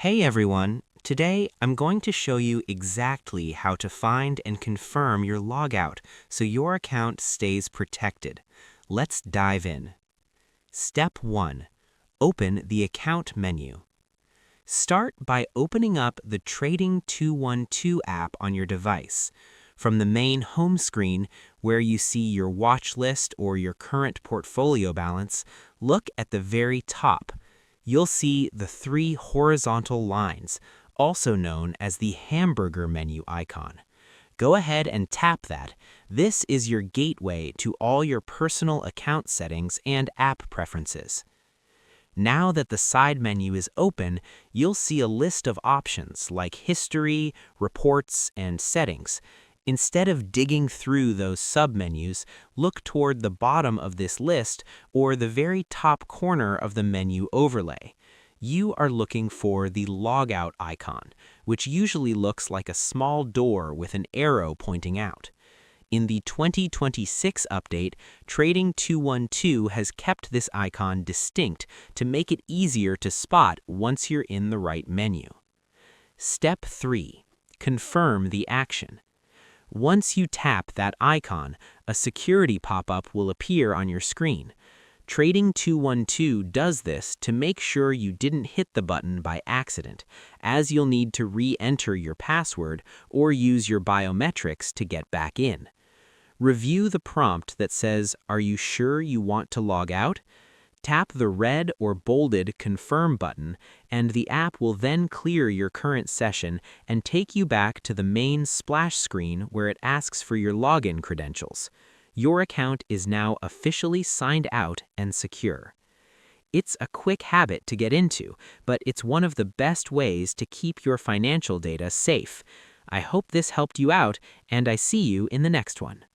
Hey everyone! Today I'm going to show you exactly how to find and confirm your logout so your account stays protected. Let's dive in. Step 1. Open the Account menu. Start by opening up the Trading 212 app on your device. From the main home screen, where you see your watch list or your current portfolio balance, look at the very top. You'll see the three horizontal lines, also known as the hamburger menu icon. Go ahead and tap that. This is your gateway to all your personal account settings and app preferences. Now that the side menu is open, you'll see a list of options like History, Reports, and Settings. Instead of digging through those submenus, look toward the bottom of this list or the very top corner of the menu overlay. You are looking for the Logout icon, which usually looks like a small door with an arrow pointing out. In the 2026 update, Trading 212 has kept this icon distinct to make it easier to spot once you're in the right menu. Step 3. Confirm the action. Once you tap that icon, a security pop-up will appear on your screen. Trading 212 does this to make sure you didn't hit the button by accident, as you'll need to re-enter your password or use your biometrics to get back in. Review the prompt that says, "Are you sure you want to log out?" Tap the red or bolded Confirm button, and the app will then clear your current session and take you back to the main splash screen where it asks for your login credentials. Your account is now officially signed out and secure. It's a quick habit to get into, but it's one of the best ways to keep your financial data safe. I hope this helped you out, and I see you in the next one.